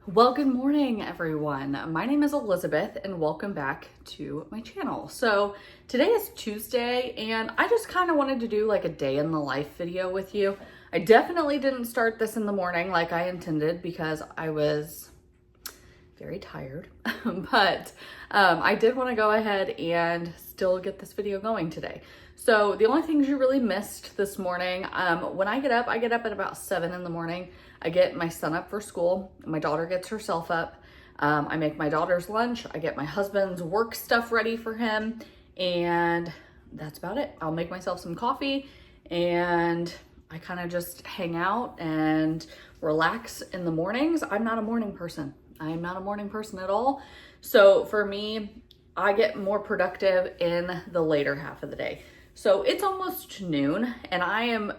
Well, good morning, everyone. My name is Elizabeth, and welcome back to my channel. So today is Tuesday, and I just kind of wanted to do like a day in the life video with you. I definitely didn't start this in the morning like I intended because I was very tired, but I did want to go ahead and still get this video going today. So the only things you really missed this morning, when I get up at about 7 in the morning. I get my son up for school. My daughter gets herself up. I make my daughter's lunch. I get my husband's work stuff ready for him. And that's about it. I'll make myself some coffee and I kind of just hang out and relax in the mornings. I'm not a morning person. I'm not a morning person at all. So for me, I get more productive in the later half of the day. So it's almost noon and I am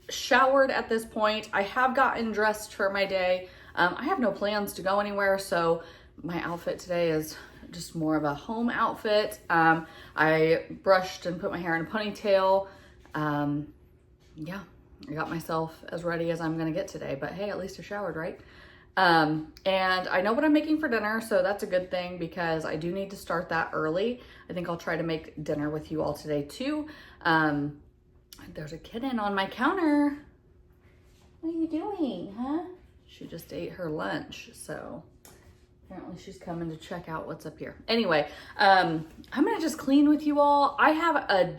showered at this point. I have gotten dressed for my day. I have no plans to go anywhere, so my outfit today is just more of a home outfit. I brushed and put my hair in a ponytail. Yeah, I got myself as ready as I'm gonna get today, but hey, at least I showered, right? And I know what I'm making for dinner, so that's a good thing because I do need to start that early. I think I'll try to make dinner with you all today too. There's a kitten on my counter. What are you doing, huh? She just ate her lunch, so apparently she's coming to check out what's up here. Anyway, I'm gonna just clean with you all. I have a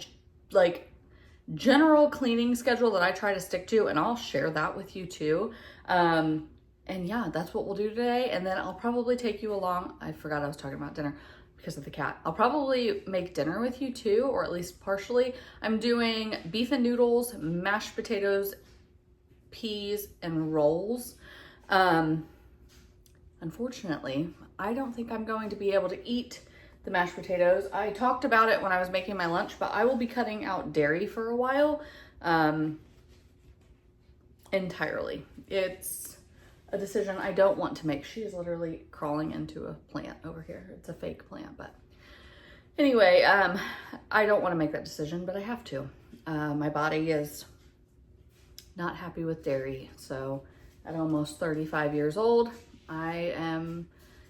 general cleaning schedule that I try to stick to, and I'll share that with you too. And yeah, that's what we'll do today. And then I'll probably take you along. I forgot I was talking about dinner because of the cat. I'll probably make dinner with you too, or at least partially. I'm doing beef and noodles, mashed potatoes, peas, and rolls. Unfortunately, I don't think I'm going to be able to eat the mashed potatoes. I talked about it when I was making my lunch, but I will be cutting out dairy for a while, entirely. It's a decision I don't want to make. She is literally crawling into a plant over here. It's a fake plant, but anyway, I don't want to make that decision, but I have to. My body is not happy with dairy. So at almost 35 years old, I am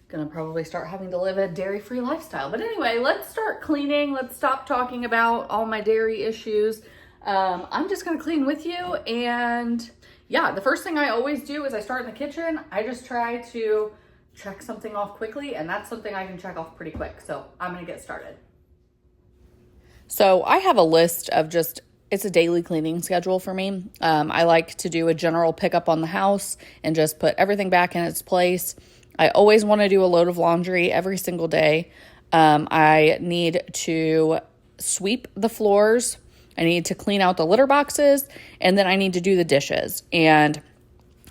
gonna probably start having to live a dairy-free lifestyle. But anyway, let's start cleaning. Let's stop talking about all my dairy issues. I'm just gonna clean with you, and yeah, the first thing I always do is I start in the kitchen. I just try to check something off quickly, and that's something I can check off pretty quick. So I'm gonna get started. So I have a list of it's a daily cleaning schedule for me. I like to do a general pickup on the house and just put everything back in its place. I always want to do a load of laundry every single day. I need to sweep the floors. I need to clean out the litter boxes, and then I need to do the dishes. And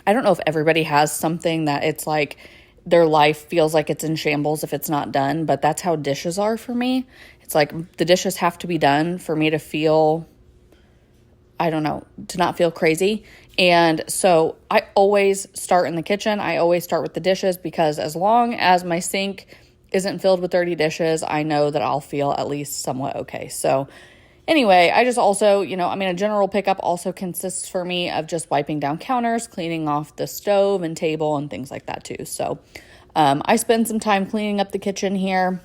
I don't know if everybody has something that it's like their life feels like it's in shambles if it's not done, but that's how dishes are for me. It's like the dishes have to be done for me to feel, I don't know, to not feel crazy. And so I always start in the kitchen. I always start with the dishes because as long as my sink isn't filled with dirty dishes, I know that I'll feel at least somewhat okay. So anyway, I just also, a general pickup also consists for me of just wiping down counters, cleaning off the stove and table and things like that too. So I spend some time cleaning up the kitchen here.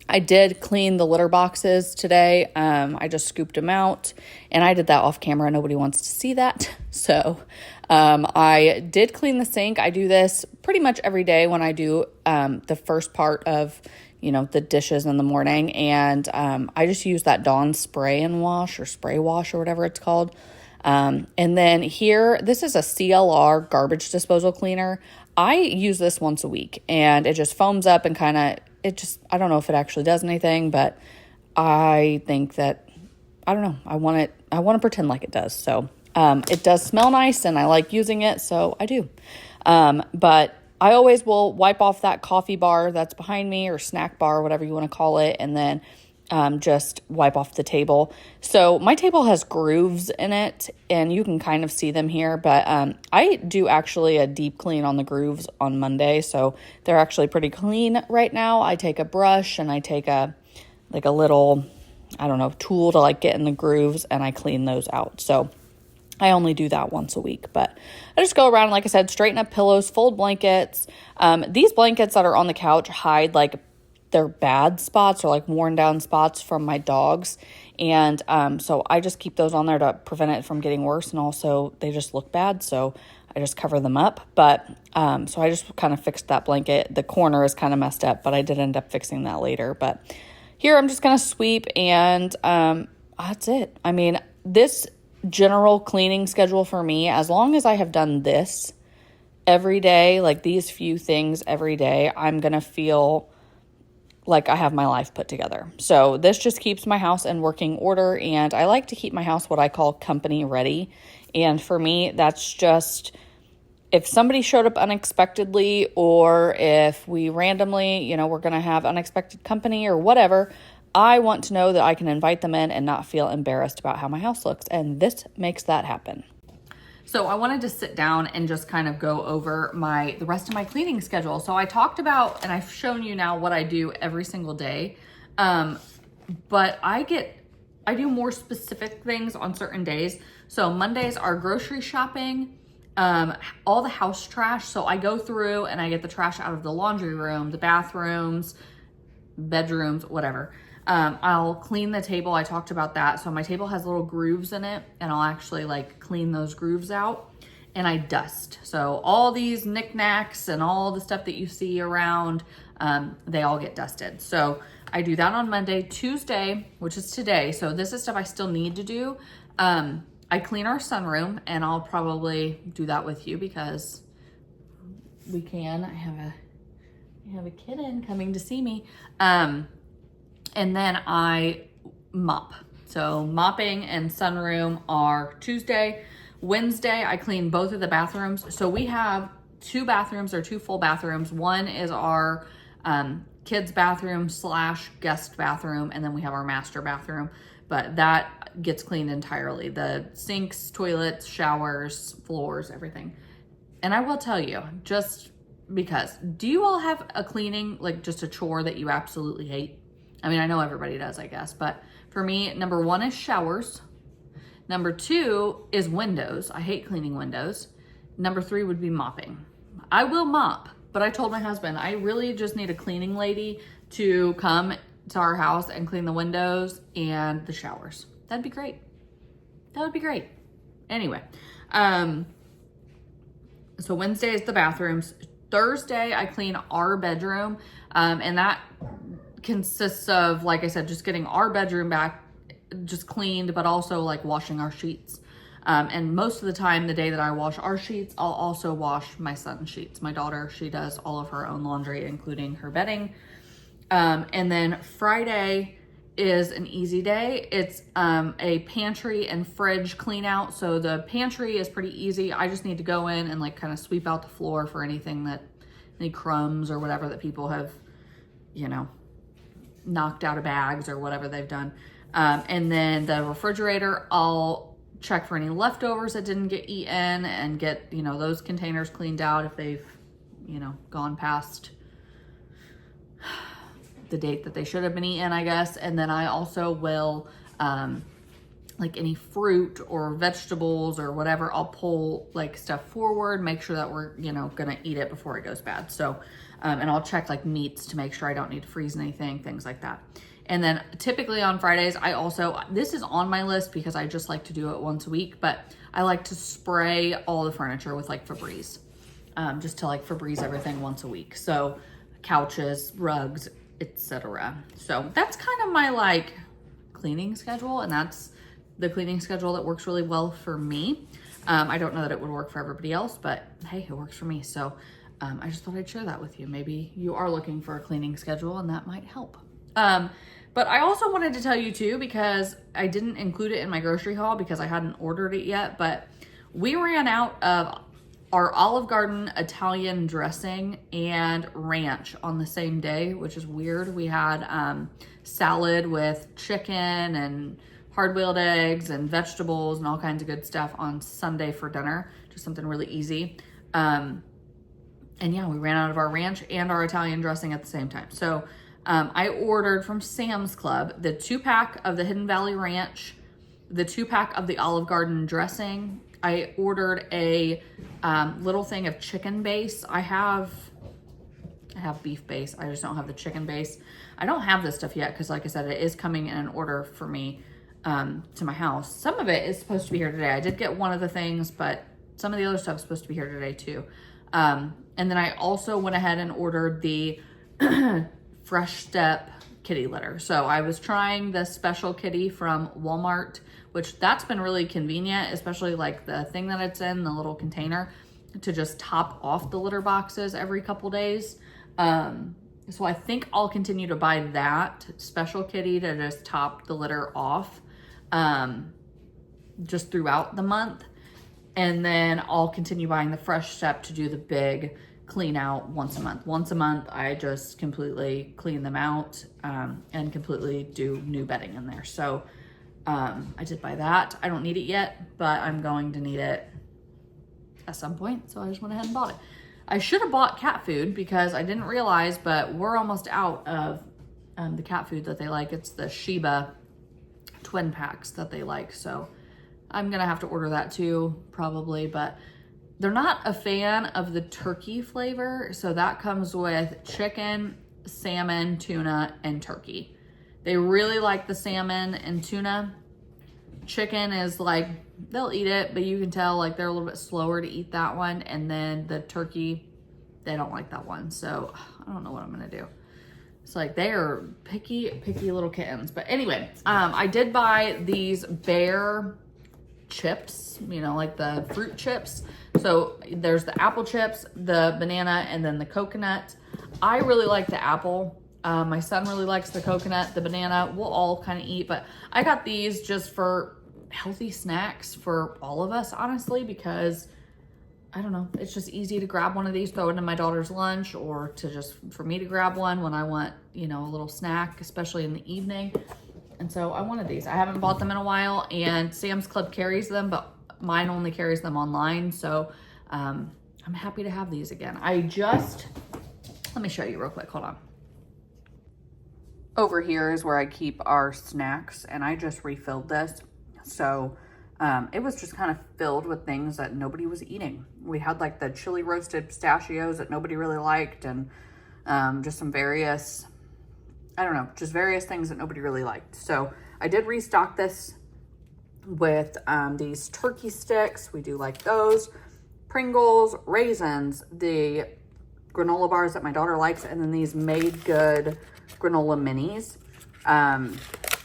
I did clean the litter boxes today. I just scooped them out, and I did that off camera. Nobody wants to see that. So I did clean the sink. I do this pretty much every day when I do the first part of the dishes in the morning. And I just use that Dawn spray and wash or spray wash or whatever it's called. And then here, this is a CLR garbage disposal cleaner. I use this once a week, and it just foams up and I don't know if it actually does anything, but I think that, I don't know, I want to pretend like it does. So it does smell nice, and I like using it, so I do. But I always will wipe off that coffee bar that's behind me, or snack bar, whatever you want to call it, and then just wipe off the table. So my table has grooves in it, and you can kind of see them here, but I do actually a deep clean on the grooves on Monday, so they're actually pretty clean right now. I take a brush and I take a little, I don't know, tool to get in the grooves, and I clean those out. So I only do that once a week, but I just go around, like I said, straighten up pillows, fold blankets. These blankets that are on the couch hide like their bad spots or like worn down spots from my dogs. And so I just keep those on there to prevent it from getting worse. And also they just look bad. So I just cover them up. But so I just kind of fixed that blanket. The corner is kind of messed up, but I did end up fixing that later. But here I'm just going to sweep and that's it. I mean, this general cleaning schedule for me, as long as I have done this every day, like these few things every day, I'm going to feel like I have my life put together. So this just keeps my house in working order, and I like to keep my house what I call company ready. And for me, that's just if somebody showed up unexpectedly, or if we randomly, we're going to have unexpected company or whatever, I want to know that I can invite them in and not feel embarrassed about how my house looks. And this makes that happen. So I wanted to sit down and just kind of go over the rest of my cleaning schedule. So I talked about, and I've shown you now what I do every single day. But I do more specific things on certain days. So Mondays are grocery shopping, all the house trash. So I go through and I get the trash out of the laundry room, the bathrooms, bedrooms, whatever. I'll clean the table. I talked about that. So my table has little grooves in it, and I'll actually like clean those grooves out, and I dust. So all these knickknacks and all the stuff that you see around, they all get dusted. So I do that on Monday. Tuesday, which is today, so this is stuff I still need to do. I clean our sunroom, and I'll probably do that with you because we can. I have a kitten coming to see me. And then I mop. So mopping and sunroom are Tuesday. Wednesday, I clean both of the bathrooms. So we have 2 bathrooms or 2 full bathrooms. One is our kids' bathroom / guest bathroom, and then we have our master bathroom. But that gets cleaned entirely. The sinks, toilets, showers, floors, everything. And I will tell you, just because, do you all have a cleaning, like just a chore that you absolutely hate? I mean, I know everybody does, I guess, but for me, number 1 is showers. Number 2 is windows. I hate cleaning windows. Number 3 would be mopping. I will mop, but I told my husband, I really just need a cleaning lady to come to our house and clean the windows and the showers. That'd be great. That would be great. Anyway, so Wednesday is the bathrooms. Thursday, I clean our bedroom, and that consists of, like I said, just getting our bedroom back just cleaned, but also like washing our sheets. And most of the time, the day that I wash our sheets, I'll also wash my son's sheets. My daughter, she does all of her own laundry, including her bedding. And then Friday is an easy day. It's a pantry and fridge clean out. So the pantry is pretty easy. I just need to go in and like kind of sweep out the floor for any crumbs or whatever that people have, knocked out of bags or whatever they've done. And then the refrigerator, I'll check for any leftovers that didn't get eaten and get, those containers cleaned out if they've, gone past the date that they should have been eaten, I guess. And then I also will, like any fruit or vegetables or whatever, I'll pull like stuff forward, make sure that we're, gonna eat it before it goes bad. So, and I'll check like meats to make sure I don't need to freeze anything, things like that. And then typically on Fridays, this is on my list because I just like to do it once a week, but I like to spray all the furniture with like Febreze, just to like Febreze everything once a week. So couches, rugs, etc. So that's kind of my like cleaning schedule, and that's the cleaning schedule that works really well for me. I don't know that it would work for everybody else, but hey, it works for me. So I just thought I'd share that with you. Maybe you are looking for a cleaning schedule and that might help. But I also wanted to tell you too, because I didn't include it in my grocery haul because I hadn't ordered it yet, but we ran out of our Olive Garden Italian dressing and ranch on the same day, which is weird. We had salad with chicken and hard-boiled eggs and vegetables and all kinds of good stuff on Sunday for dinner, just something really easy. And yeah, we ran out of our ranch and our Italian dressing at the same time. So I ordered from Sam's Club the 2-pack of the Hidden Valley Ranch, the 2-pack of the Olive Garden dressing, I ordered a little thing of chicken base. I have beef base. I just don't have the chicken base. I don't have this stuff yet because, like I said, it is coming in an order for me to my house. Some of it is supposed to be here today. I did get one of the things, but some of the other stuff is supposed to be here today too. And then I also went ahead and ordered the Fresh Step kitty litter. So I was trying the special kitty from Walmart, which that's been really convenient, especially like the thing that it's in, the little container, to just top off the litter boxes every couple days. So I think I'll continue to buy that special kitty to just top the litter off just throughout the month. And then I'll continue buying the Fresh Step to do the big clean out once a month. Once a month, I just completely clean them out and completely do new bedding in there. So I did buy that. I don't need it yet, but I'm going to need it at some point. So I just went ahead and bought it. I should have bought cat food because I didn't realize, but we're almost out of the cat food that they like. It's the Sheba twin packs that they like. So I'm gonna have to order that too, probably, but they're not a fan of the turkey flavor. So that comes with chicken, salmon, tuna, and turkey. They really like the salmon and tuna. Chicken is like, they'll eat it, but you can tell like they're a little bit slower to eat that one. And then the turkey, they don't like that one. So I don't know what I'm gonna do. It's like they are picky little kittens. But anyway, I did buy these Bear chips, you know, like the fruit chips. So there's the apple chips, the banana, and then the coconut. I really like the apple. My son really likes the coconut. The banana we'll all kind of eat, but I got these just for healthy snacks for all of us, honestly, because I don't know, it's just easy to grab one of these, throw it in my daughter's lunch, or to just for me to grab one when I want, you know, a little snack, especially in the evening. And so I wanted these. I haven't bought them in a while, and Sam's Club carries them, but mine only carries them online. So I'm happy to have these again. Let me show you real quick, hold on. Over here is where I keep our snacks, and I just refilled this. So it was just kind of filled with things that nobody was eating. We had like the chili roasted pistachios that nobody really liked, and just some various, I don't know, just various things that nobody really liked. So I did restock this with these turkey sticks. We do like those. Pringles, raisins, the granola bars that my daughter likes, and then these Made Good granola minis.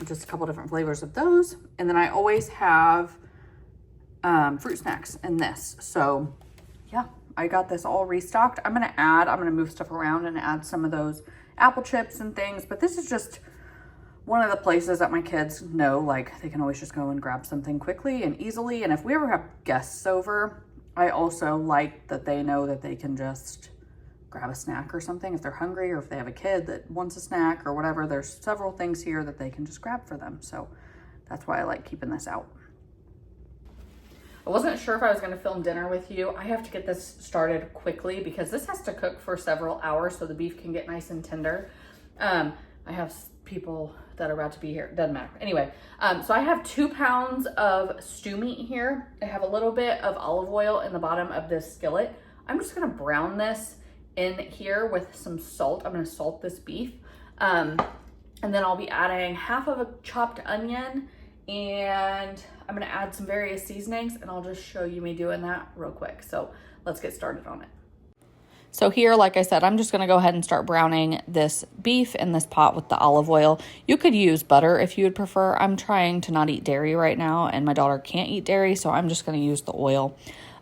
Just a couple different flavors of those. And then I always have fruit snacks in this. So yeah, I got this all restocked. I'm gonna move stuff around and add some of those apple chips and things, but this is just one of the places that my kids know, like they can always just go and grab something quickly and easily. And if we ever have guests over, I also like that they know that they can just grab a snack or something if they're hungry, or if they have a kid that wants a snack or whatever. There's several things here that they can just grab for them. So that's why I like keeping this out. I wasn't sure if I was going to film dinner with you. I have to get this started quickly because this has to cook for several hours so the beef can get nice and tender. I have people that are about to be here. Doesn't matter. Anyway, so I have 2 pounds of stew meat here. I have a little bit of olive oil in the bottom of this skillet. I'm just going to brown this in here with some salt. I'm going to salt this beef. And then I'll be adding half of a chopped onion, and I'm going to add some various seasonings, and I'll just show you me doing that real quick. So let's get started on it. So here, like I said, I'm just going to go ahead and start browning this beef in this pot with the olive oil. You could use butter if you would prefer. I'm trying to not eat dairy right now, and my daughter can't eat dairy, so I'm just going to use the oil.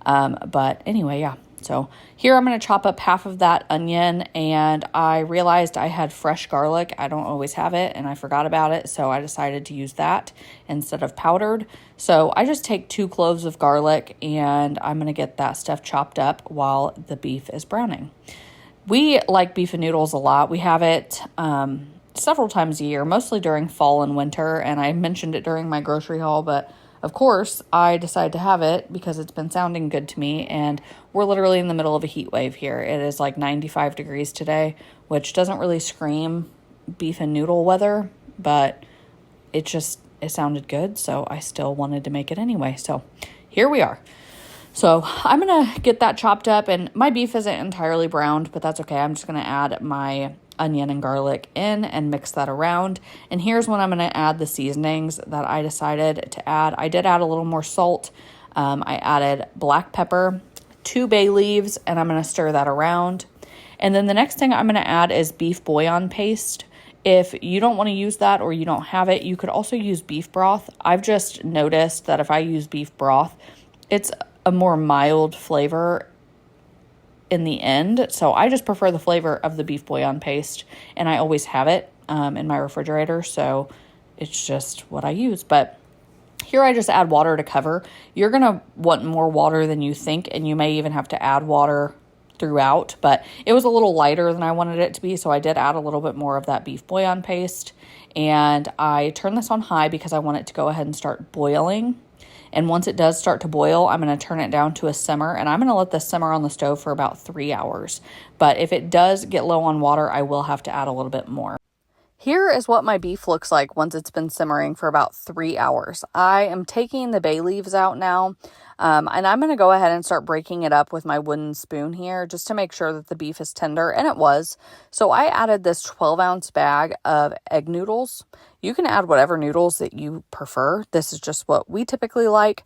But anyway, yeah. So here I'm going to chop up half of that onion, and I realized I had fresh garlic. I don't always have it, and I forgot about it, so I decided to use that instead of powdered. So I just take 2 cloves of garlic, and I'm going to get that stuff chopped up while the beef is browning. We like beef and noodles a lot. We have it several times a year, mostly during fall and winter, and I mentioned it during my grocery haul, but of course, I decided to have it because it's been sounding good to me, and we're literally in the middle of a heat wave here. It is like 95 degrees today, which doesn't really scream beef and noodle weather, but it sounded good, so I still wanted to make it anyway. So here we are. So I'm going to get that chopped up, and my beef isn't entirely browned, but that's okay. I'm just going to add my onion and garlic in and mix that around. And here's when I'm going to add the seasonings that I decided to add. I did add a little more salt. I added black pepper, 2 bay leaves, and I'm going to stir that around. And then the next thing I'm going to add is beef bouillon paste. If you don't want to use that or you don't have it, you could also use beef broth. I've just noticed that if I use beef broth, it's a more mild flavor in the end. So I just prefer the flavor of the beef bouillon paste, and I always have it in my refrigerator. So it's just what I use. But here I just add water to cover. You're going to want more water than you think, and you may even have to add water throughout, but it was a little lighter than I wanted it to be, so I did add a little bit more of that beef bouillon paste, and I turn this on high because I want it to go ahead and start boiling. And once it does start to boil, I'm going to turn it down to a simmer, and I'm going to let this simmer on the stove for about 3 hours. But if it does get low on water, I will have to add a little bit more. Here is what my beef looks like once it's been simmering for about 3 hours. I am taking the bay leaves out now, and I'm going to go ahead and start breaking it up with my wooden spoon here just to make sure that the beef is tender, and it was. So I added this 12-ounce bag of egg noodles. You can add whatever noodles that you prefer. This is just what we typically like,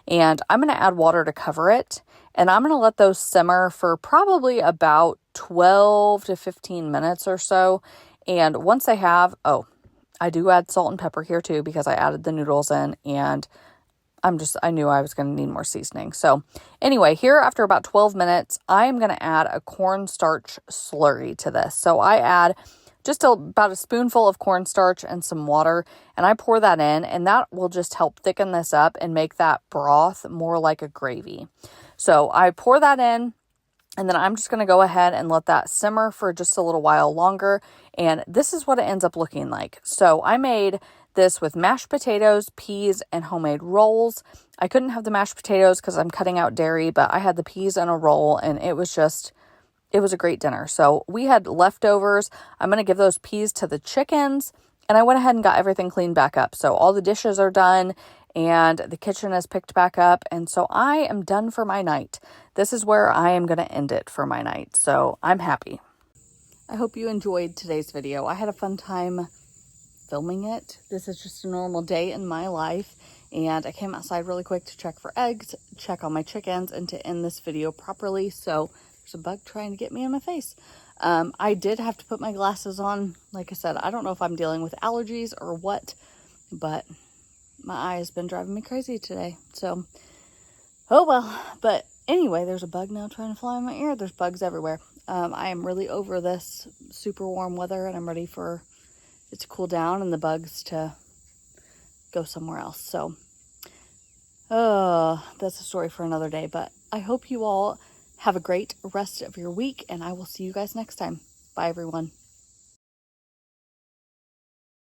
and I'm going to add water to cover it, and I'm going to let those simmer for probably about 12 to 15 minutes or so. And once they have, I do add salt and pepper here too because I added the noodles in, and I knew I was going to need more seasoning. So anyway, here after about 12 minutes, I am going to add a cornstarch slurry to this. So I add just about a spoonful of cornstarch and some water, and I pour that in, and that will just help thicken this up and make that broth more like a gravy. So I pour that in, and then I'm just going to go ahead and let that simmer for just a little while longer. And this is what it ends up looking like. So I made this with mashed potatoes, peas, and homemade rolls. I couldn't have the mashed potatoes because I'm cutting out dairy, but I had the peas in a roll, and it was a great dinner. So we had leftovers. I'm going to give those peas to the chickens, and I went ahead and got everything cleaned back up. So all the dishes are done, and the kitchen is picked back up, and so I am done for my night. This is where I am going to end it for my night, so I'm happy. I hope you enjoyed today's video. I had a fun time filming it. This is just a normal day in my life, and I came outside really quick to check for eggs, check on my chickens, and to end this video properly. So there's a bug trying to get me in my face. I did have to put my glasses on. Like I said, I don't know if I'm dealing with allergies or what, but my eye has been driving me crazy today. So, oh well. But anyway, there's a bug now trying to fly in my ear. There's bugs everywhere. I am really over this super warm weather, and I'm ready for it to cool down and the bugs to go somewhere else. So, that's a story for another day. But I hope you all have a great rest of your week, and I will see you guys next time. Bye, everyone.